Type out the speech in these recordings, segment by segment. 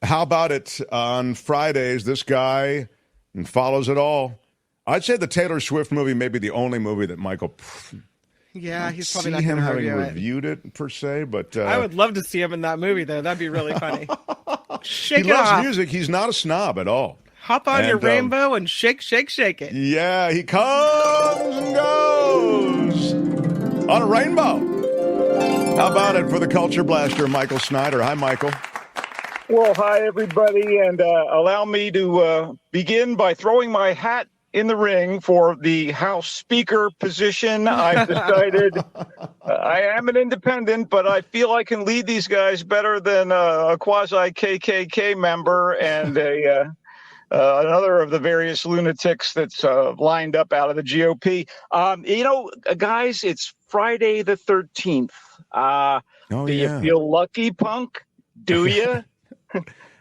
How about it on Fridays? This guy follows it all. I'd say the Taylor Swift movie may be the only movie that Michael. Yeah, he's probably See not him going to having review it. reviewed it per se, but I would love to see him in that movie, though. That'd be really funny. he Shake it loves off. music. He's not a snob at all. Hop on your rainbow and shake, shake, shake it. Yeah, he comes and goes on a rainbow. How about it for the Culture Blaster, Michael Snyder? Hi, Michael. Well, hi, everybody, and allow me to begin by throwing my hat in the ring for the House Speaker position. I've decided I am an independent, but I feel I can lead these guys better than a quasi-KKK member and another of the various lunatics that's lined up out of the GOP. Guys, it's Friday the 13th. Do you feel lucky, punk? Do you?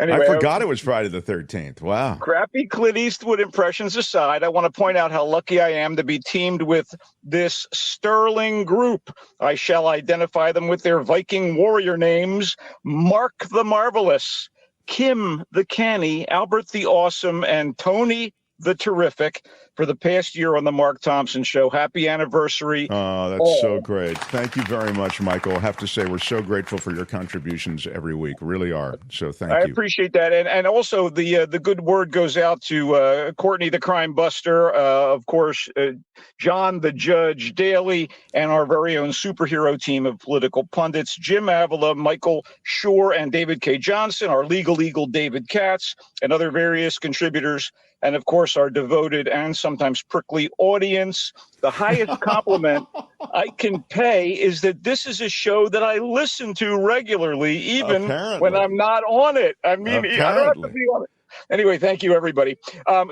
Anyway, I forgot it was Friday the 13th. Wow. Crappy Clint Eastwood impressions aside, I want to point out how lucky I am to be teamed with this sterling group. I shall identify them with their Viking warrior names: Mark the Marvelous, Kim the Canny, Albert the Awesome, and Tony the Terrific for the past year on the Mark Thompson Show. Happy anniversary. Oh, that's so great. Thank you very much, Michael. I have to say we're so grateful for your contributions every week. Really are. So thank you. I appreciate that. And also the good word goes out to Courtney the Crime Buster, of course, John the Judge Daly, and our very own superhero team of political pundits, Jim Avila, Michael Shore, and David K. Johnson, our legal eagle David Katz, and other various contributors. And, of course, our devoted and sometimes prickly audience. The highest compliment I can pay is that this is a show that I listen to regularly, even when I'm not on it. I mean, I don't have to be on it. Anyway, thank you, everybody.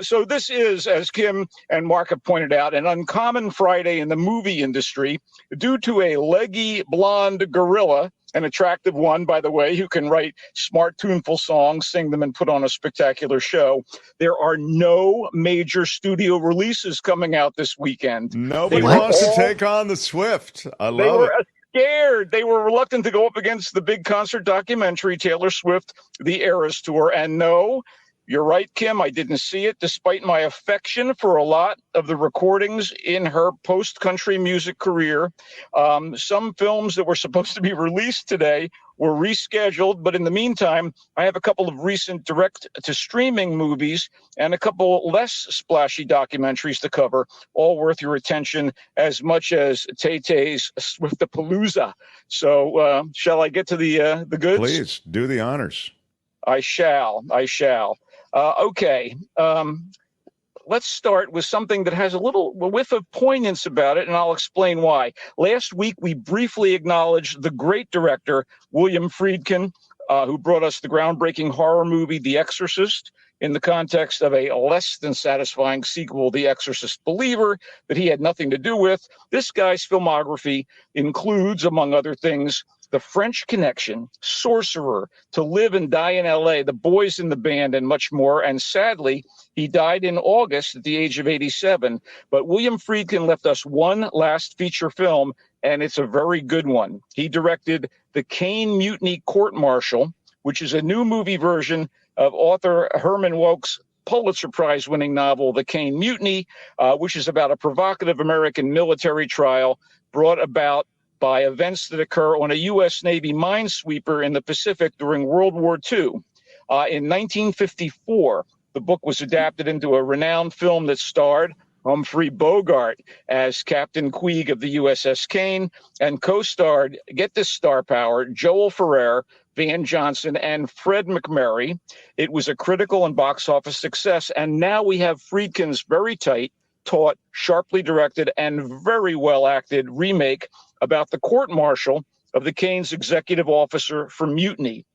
So this is, as Kim and Mark have pointed out, an uncommon Friday in the movie industry due to a leggy blonde gorilla, an attractive one, by the way, who can write smart, tuneful songs, sing them, and put on a spectacular show. There are no major studio releases coming out this weekend. Nobody wants to take on the Swift. I love it. Scared. They were reluctant to go up against the big concert documentary, Taylor Swift, The Eras Tour. And no, you're right, Kim, I didn't see it, despite my affection for a lot of the recordings in her post-country music career. Some films that were supposed to be released today were rescheduled, but in the meantime, I have a couple of recent direct-to-streaming movies and a couple less splashy documentaries to cover, all worth your attention as much as Tay-Tay's Swiftapalooza. So shall I get to the goods? Please, do the honors. I shall. Okay. Let's start with something that has a whiff of poignance about it, and I'll explain why. Last week, we briefly acknowledged the great director, William Friedkin, who brought us the groundbreaking horror movie, The Exorcist, in the context of a less than satisfying sequel, The Exorcist Believer, that he had nothing to do with. This guy's filmography includes, among other things, The French Connection, Sorcerer, To Live and Die in L.A., The Boys in the Band, and much more. And sadly, he died in August at the age of 87. But William Friedkin left us one last feature film, and it's a very good one. He directed The Caine Mutiny Court Martial, which is a new movie version of author Herman Wouk's Pulitzer Prize-winning novel, The Caine Mutiny, which is about a provocative American military trial brought about by events that occur on a U.S. Navy minesweeper in the Pacific during World War II. In 1954, the book was adapted into a renowned film that starred Humphrey Bogart as Captain Queeg of the USS Caine and co-starred, get this star power, Joel Ferrer, Van Johnson, and Fred McMurray. It was a critical and box office success, and now we have Friedkin's very tight, taut, sharply directed, and very well-acted remake about the court-martial of the Caine's executive officer for mutiny.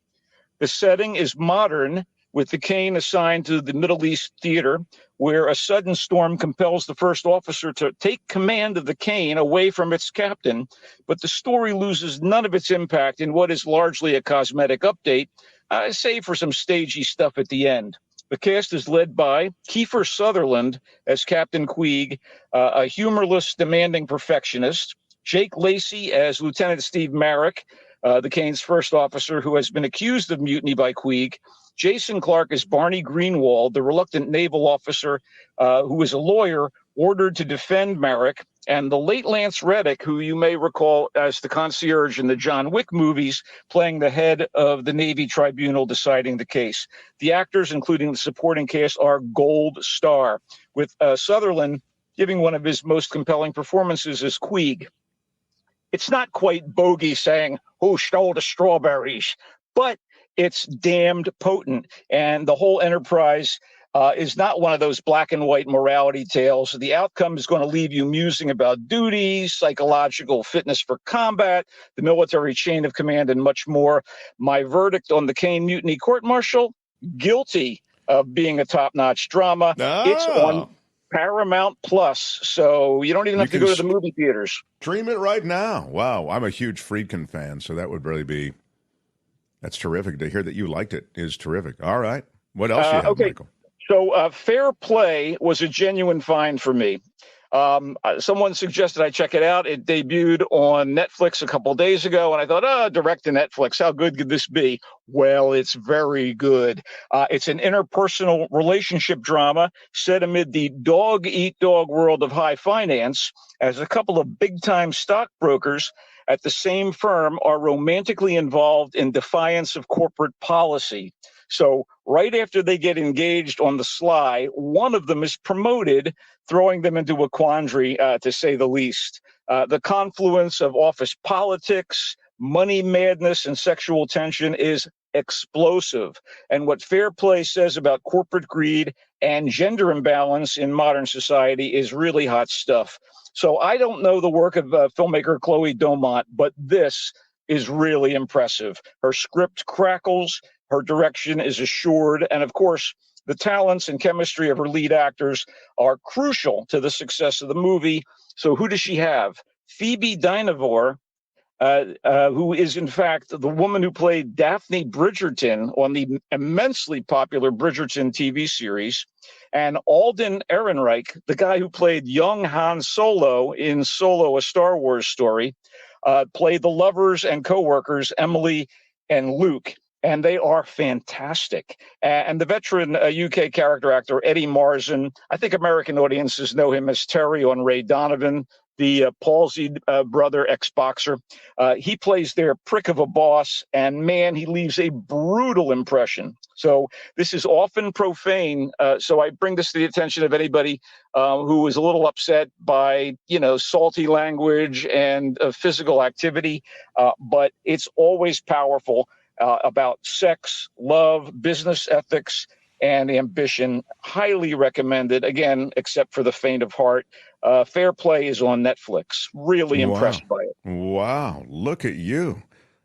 The setting is modern, with the Caine assigned to the Middle East theater, where a sudden storm compels the first officer to take command of the Caine away from its captain, but the story loses none of its impact in what is largely a cosmetic update, save for some stagey stuff at the end. The cast is led by Kiefer Sutherland as Captain Queeg, a humorless, demanding perfectionist, Jake Lacey as Lieutenant Steve Marek, the Kane's first officer who has been accused of mutiny by Queeg. Jason Clarke is Barney Greenwald, the reluctant naval officer who is a lawyer ordered to defend Merrick. And the late Lance Reddick, who you may recall as the concierge in the John Wick movies, playing the head of the Navy tribunal deciding the case. The actors, including the supporting cast, are gold star, with Sutherland giving one of his most compelling performances as Queeg. It's not quite Bogey saying, "Who stole the strawberries?" but it's damned potent. And the whole enterprise is not one of those black and white morality tales. The outcome is going to leave you musing about duty, psychological fitness for combat, the military chain of command, and much more. My verdict on the Kane Mutiny court-martial: guilty of being a top-notch drama. It's on Paramount Plus, so you don't even have to go to the movie theaters. Stream it right now. Wow, I'm a huge Friedkin fan, so that would really be, that's terrific. To hear that you liked it is terrific. All right. What else do you have, Michael? So Fair Play was a genuine find for me. Someone suggested I check it out. It debuted on Netflix a couple of days ago, and I thought, direct to Netflix, how good could this be? Well, it's very good. It's an interpersonal relationship drama set amid the dog-eat-dog world of high finance, as a couple of big-time stockbrokers at the same firm are romantically involved in defiance of corporate policy. So right after they get engaged on the sly, one of them is promoted, throwing them into a quandary, to say the least. The confluence of office politics, money madness, and sexual tension is explosive. And what Fair Play says about corporate greed and gender imbalance in modern society is really hot stuff. So I don't know the work of filmmaker Chloe Domont, but this is really impressive. Her script crackles, her direction is assured, and of course, the talents and chemistry of her lead actors are crucial to the success of the movie. So who does she have? Phoebe Dynevor, who is in fact the woman who played Daphne Bridgerton on the immensely popular Bridgerton TV series, and Alden Ehrenreich, the guy who played young Han Solo in Solo: A Star Wars Story, played the lovers and co-workers Emily and Luke. And they are fantastic. And the veteran UK character actor, Eddie Marsan, I think American audiences know him as Terry on Ray Donovan, the palsied brother ex-boxer. He plays their prick of a boss, and man, he leaves a brutal impression. So this is often profane. So I bring this to the attention of anybody who is a little upset by, salty language and physical activity. But it's always powerful. About sex, love, business ethics, and ambition. Highly recommended, again, except for the faint of heart. Fair Play is on Netflix. Really impressed by it. Wow, look at you.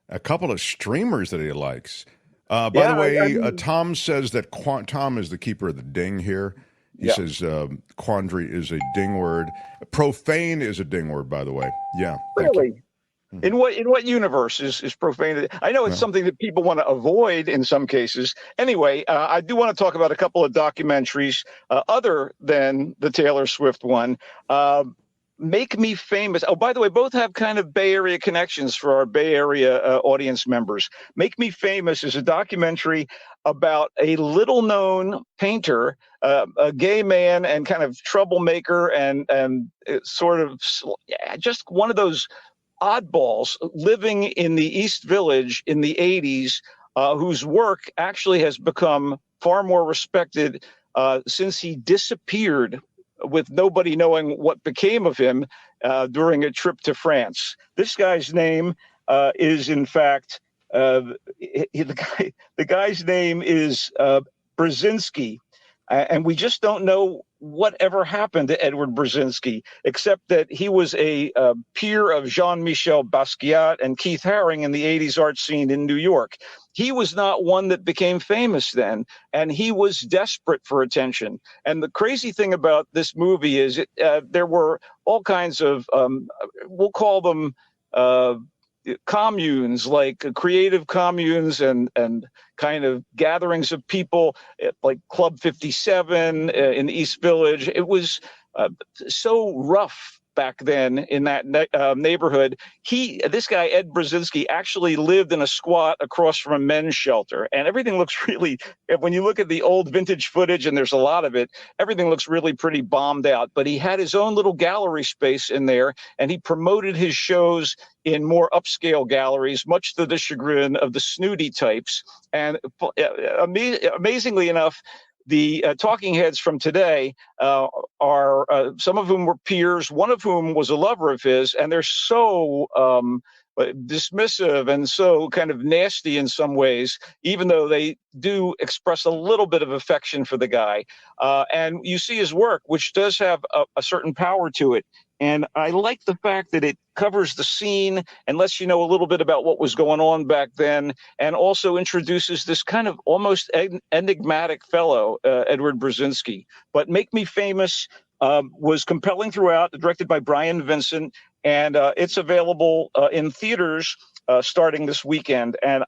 A couple of streamers that he likes. By the way, Tom says that Tom is the keeper of the ding here. He says quandary is a ding word. Profane is a ding word, by the way. Yeah. Really? In what universe is profanity? I know it's something that people want to avoid in some cases. Anyway, I do want to talk about a couple of documentaries other than the Taylor Swift one. Make Me Famous. Oh, by the way, both have kind of Bay Area connections for our Bay Area audience members. Make Me Famous is a documentary about a little-known painter, a gay man and kind of troublemaker, and sort of just one of those oddballs living in the East Village in the 80s, whose work actually has become far more respected since he disappeared with nobody knowing what became of him during a trip to France. This guy's name is, in fact, the guy's name is Brzezinski. And we just don't know whatever happened to Edward Brzezinski, except that he was a peer of Jean-Michel Basquiat and Keith Haring in the 80s art scene in New York. He was not one that became famous then, and he was desperate for attention. And the crazy thing about this movie is there were all kinds of, we'll call them communes, like creative communes and kind of gatherings of people, like Club 57 in the East Village. It was so rough back then in that neighborhood. This guy, Ed Brzezinski, actually lived in a squat across from a men's shelter. And everything looks really, when you look at the old vintage footage, and there's a lot of it, everything looks really pretty bombed out. But he had his own little gallery space in there, and he promoted his shows in more upscale galleries, much to the chagrin of the snooty types. And amazingly enough, the talking heads from today are some of whom were peers, one of whom was a lover of his, and they're so dismissive and so kind of nasty in some ways, even though they do express a little bit of affection for the guy. And you see his work, which does have a certain power to it. And I like the fact that it covers the scene and lets you know a little bit about what was going on back then, and also introduces this kind of almost enigmatic fellow, Edward Brzezinski. But Make Me Famous was compelling throughout, directed by Brian Vincent, and it's available in theaters starting this weekend. And,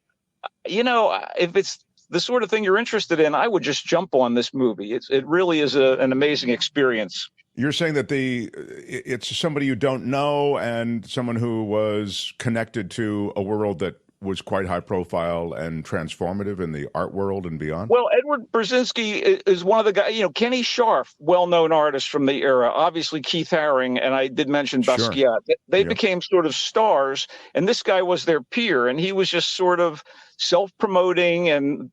if it's the sort of thing you're interested in, I would just jump on this movie. It really is an amazing experience. You're saying that it's somebody you don't know and someone who was connected to a world that was quite high profile and transformative in the art world and beyond? Well, Edward Brzezinski is one of the guys, Kenny Scharf, well-known artist from the era, obviously Keith Haring, and I did mention Basquiat. Sure. They became sort of stars, and this guy was their peer, and he was just sort of self-promoting, and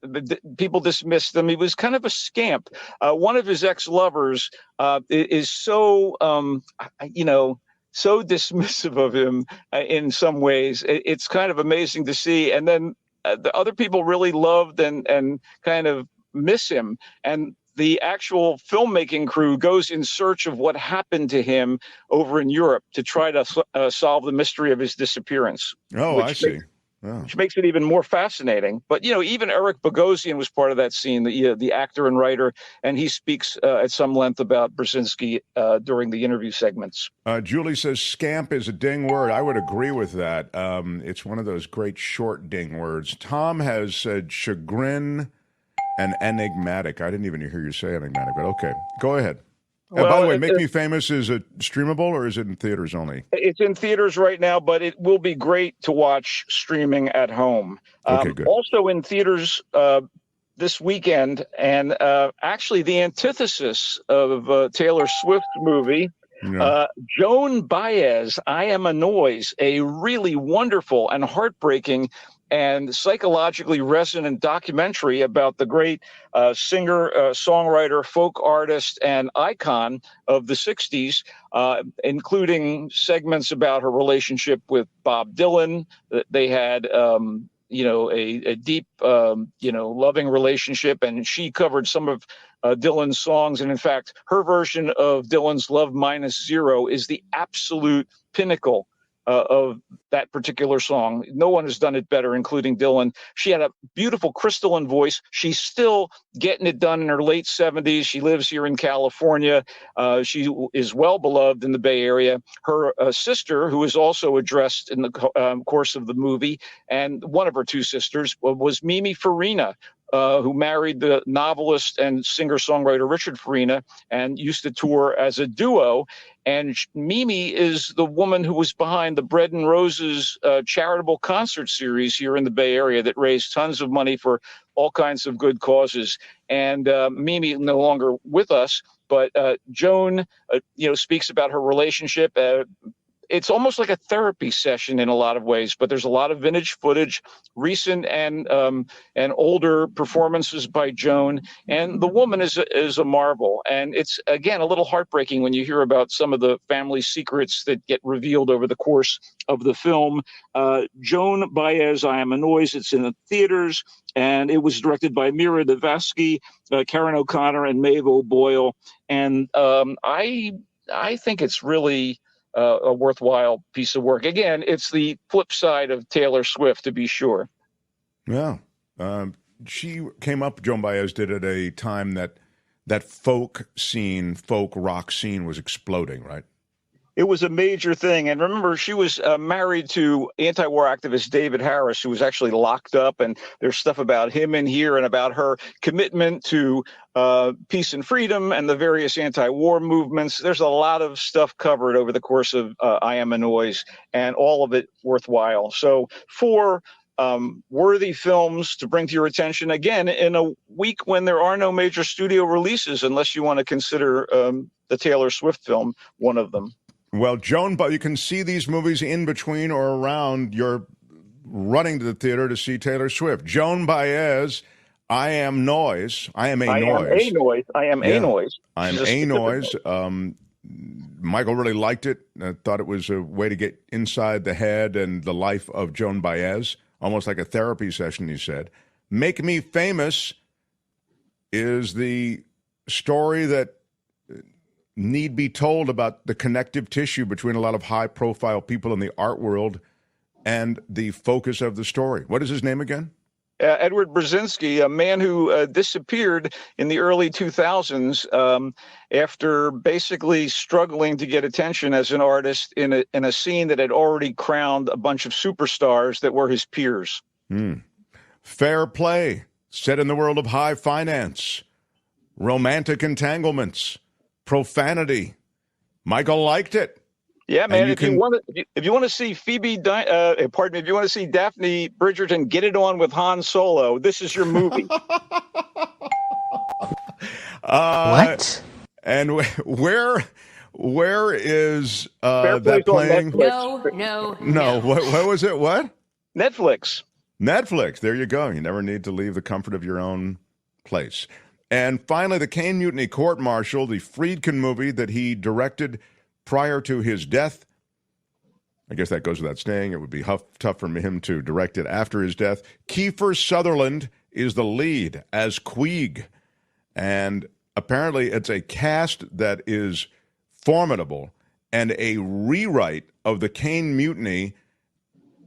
people dismissed him. He was kind of a scamp. One of his ex-lovers is so, so dismissive of him in some ways. It's kind of amazing to see. And then the other people really loved and kind of miss him. And the actual filmmaking crew goes in search of what happened to him over in Europe to try to solve the mystery of his disappearance. Oh, I see. Which makes it even more fascinating. But, even Eric Bogosian was part of that scene, the actor and writer, and he speaks at some length about Brzezinski during the interview segments. Julie says scamp is a ding word. I would agree with that. It's one of those great short ding words. Tom has said chagrin and enigmatic. I didn't even hear you say enigmatic, but okay. Go ahead. Well, by the way, Make Me Famous, is it streamable or is it in theaters only? It's in theaters right now, but it will be great to watch streaming at home. Okay, good. Also in theaters this weekend, and actually the antithesis of Taylor Swift's movie, Joan Baez, I Am a Noise, a really wonderful and heartbreaking and psychologically resonant documentary about the great singer, songwriter, folk artist, and icon of the 60s, including segments about her relationship with Bob Dylan. They had, a deep, loving relationship, and she covered some of Dylan's songs. And in fact, her version of Dylan's Love Minus Zero is the absolute pinnacle of that particular song. No one has done it better, including Dylan. She had a beautiful crystalline voice. She's still getting it done in her late 70s. She lives here in California. She is well beloved in the Bay Area. Her sister, who is also addressed in the course of the movie, and one of her two sisters was Mimi Farina, who married the novelist and singer-songwriter Richard Farina and used to tour as a duo. And Mimi is the woman who was behind the Bread and Roses charitable concert series here in the Bay Area that raised tons of money for all kinds of good causes. And Mimi no longer with us, but Joan, speaks about her relationship. It's almost like a therapy session in a lot of ways, but there's a lot of vintage footage, recent and older performances by Joan, and the woman is a marvel. And it's, again, a little heartbreaking when you hear about some of the family secrets that get revealed over the course of the film. Joan Baez, I Am a Noise. It's in the theaters, and it was directed by Mira Davatsky, Karen O'Connor, and Maeve O'Boyle. And I think it's really a worthwhile piece of work. Again, it's the flip side of Taylor Swift, to be sure. Yeah. She came up, Joan Baez did, at a time that folk rock scene was exploding, right? It was a major thing. And remember, she was married to anti-war activist David Harris, who was actually locked up. And there's stuff about him in here and about her commitment to peace and freedom and the various anti-war movements. There's a lot of stuff covered over the course of I Am a Noise, and all of it worthwhile. So for worthy films to bring to your attention, again, in a week when there are no major studio releases, unless you want to consider the Taylor Swift film one of them. Well, Joan, but you can see these movies in between or around your running to the theater to see Taylor Swift. Joan Baez, I Am Noise. I Am a Noise. I Am a Noise. I Am a Noise. Michael really liked it. Thought it was a way to get inside the head and the life of Joan Baez, almost like a therapy session, he said. Make Me Famous is the story that need be told about the connective tissue between a lot of high-profile people in the art world and the focus of the story. What is his name again? Edward Brzezinski, a man who disappeared in the early 2000s after basically struggling to get attention as an artist in a scene that had already crowned a bunch of superstars that were his peers. Fair Play, set in the world of high finance, romantic entanglements, profanity. Michael liked it. Yeah, man. If you want to see if you want to see Daphne Bridgerton get it on with Han Solo, this is your movie. What? And where is that playing? No. What was it? What? Netflix. There you go. You never need to leave the comfort of your own place. And finally, the Caine Mutiny Court-Martial, the Friedkin movie that he directed prior to his death. I guess that goes without saying. It would be tough for him to direct it after his death. Kiefer Sutherland is the lead as Queeg. And apparently it's a cast that is formidable and a rewrite of the Caine Mutiny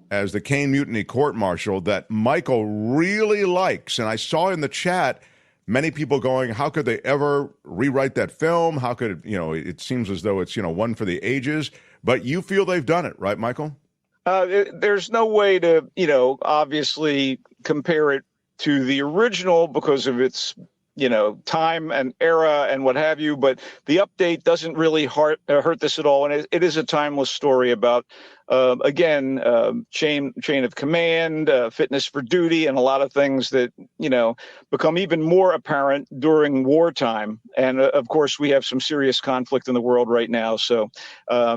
as the Caine Mutiny Court-Martial that Michael really likes. And I saw in the chat many people going, how could they ever rewrite that film? How could it seems as though it's, one for the ages. But you feel they've done it, right, Michael? There's no way to, obviously compare it to the original because of its, time and era and what have you. But the update doesn't really hurt this at all. And it is a timeless story about, chain of command, fitness for duty, and a lot of things that, become even more apparent during wartime. And of course, we have some serious conflict in the world right now. So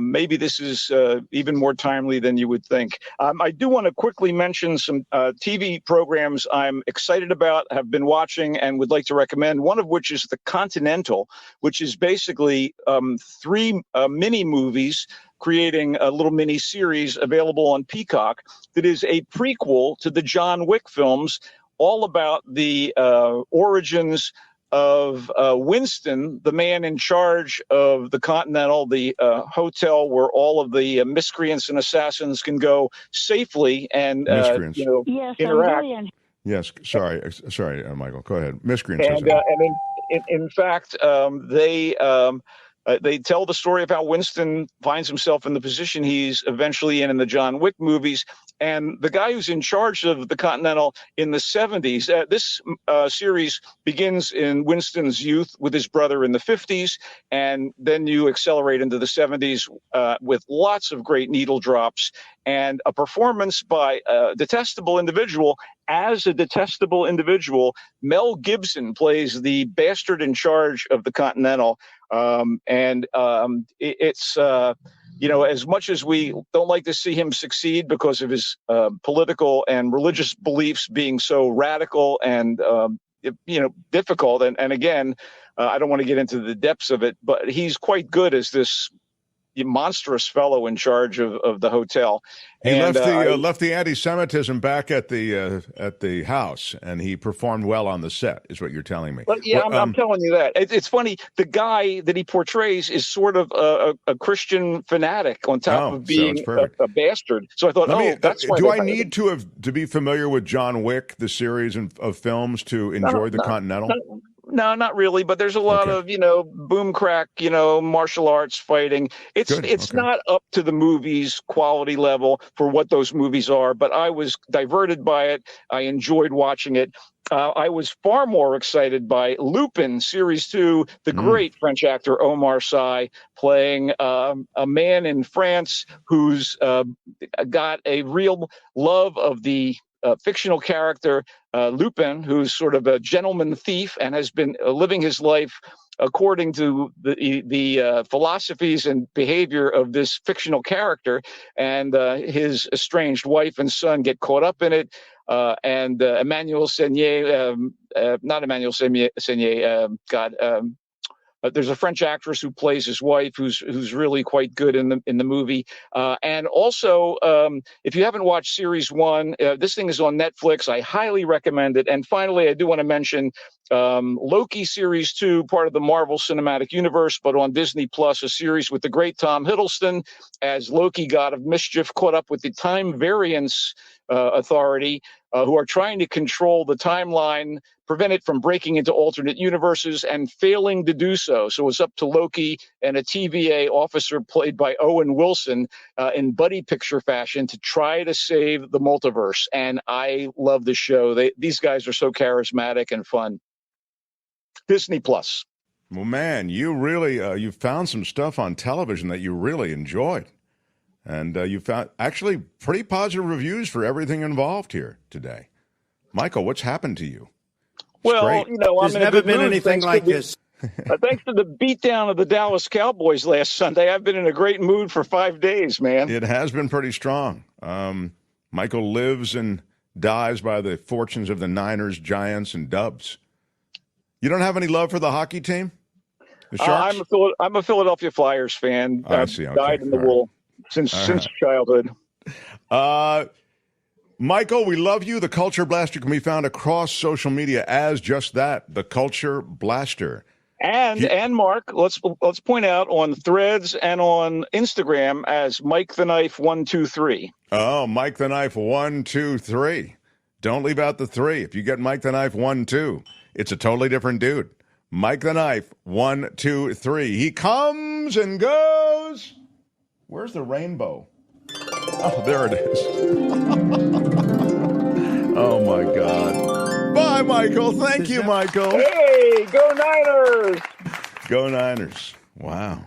maybe this is even more timely than you would think. I do want to quickly mention some TV programs I'm excited about, have been watching, and would like to recommend, one of which is The Continental, which is basically 3 mini movies creating a little mini series available on Peacock that is a prequel to the John Wick films, all about the origins of Winston, the man in charge of the Continental, the hotel where all of the miscreants and assassins can go safely and yes, interact. Yes, sorry, Michael. Go ahead. Miscreants. And in fact, they tell the story of how Winston finds himself in the position he's eventually in the John Wick movies. And the guy who's in charge of the Continental in the 70s, this series begins in Winston's youth with his brother in the 50s. And then you accelerate into the 70s with lots of great needle drops and a performance by a detestable individual. As a detestable individual, Mel Gibson plays the bastard in charge of the Continental. It's as much as we don't like to see him succeed because of his political and religious beliefs being so radical and difficult. And again, I don't want to get into the depths of it, but he's quite good as this monstrous fellow in charge of the hotel. He left the anti-Semitism back at the house, and he performed well on the set, is what you're telling me. Well, yeah, I'm telling you that. It's funny. The guy that he portrays is sort of a Christian fanatic on top of being a bastard. So I thought, that's why. Do I need to be familiar with John Wick, the series of films, to enjoy the Continental? No, not really, but there's a lot of, boom crack, martial arts fighting. It's not up to the movie's quality level for what those movies are, but I was diverted by it. I enjoyed watching it. I was far more excited by Lupin Series 2, the great French actor Omar Sy playing a man in France who's got a real love of the fictional character Lupin, who's sort of a gentleman thief and has been living his life according to the philosophies and behavior of this fictional character, and his estranged wife and son get caught up in it. And Emmanuel Seigner, not Emmanuel Seigner, there's a French actress who plays his wife, who's really quite good in the movie. And also, if you haven't watched Series 1, this thing is on Netflix. I highly recommend it. And finally, I do want to mention Loki Series 2, part of the Marvel Cinematic Universe, but on Disney Plus, a series with the great Tom Hiddleston as Loki, God of Mischief, caught up with the Time Variance Authority, who are trying to control the timeline, prevent it from breaking into alternate universes, and failing to do so. So it's up to Loki and a TVA officer played by Owen Wilson in buddy picture fashion to try to save the multiverse. And I love the show. These guys are so charismatic and fun. Disney Plus. Well, man, you really you found some stuff on television that you really enjoyed. And you found actually pretty positive reviews for everything involved here today. Michael, what's happened to you? Well, great. There's never been anything like this. Thanks to the beatdown of the Dallas Cowboys last Sunday, I've been in a great mood for 5 days, man. It has been pretty strong. Michael lives and dies by the fortunes of the Niners, Giants, and Dubs. You don't have any love for the hockey team? The Sharks? I'm a Philadelphia Flyers fan. I see. Okay. Died in the wool since childhood. Michael, we love you. The Culture Blaster can be found across social media as just that, the Culture Blaster. And Mark, let's point out on Threads and on Instagram as Mike the Knife 123. Oh, Mike the Knife 123. Don't leave out the 3. If you get Mike the Knife 1-2, it's a totally different dude. Mike the Knife 123. He comes and goes. Where's the rainbow? Oh, there it is. Oh, my God. Bye, Michael. Thank you, Michael. Hey, go Niners. Go Niners. Wow.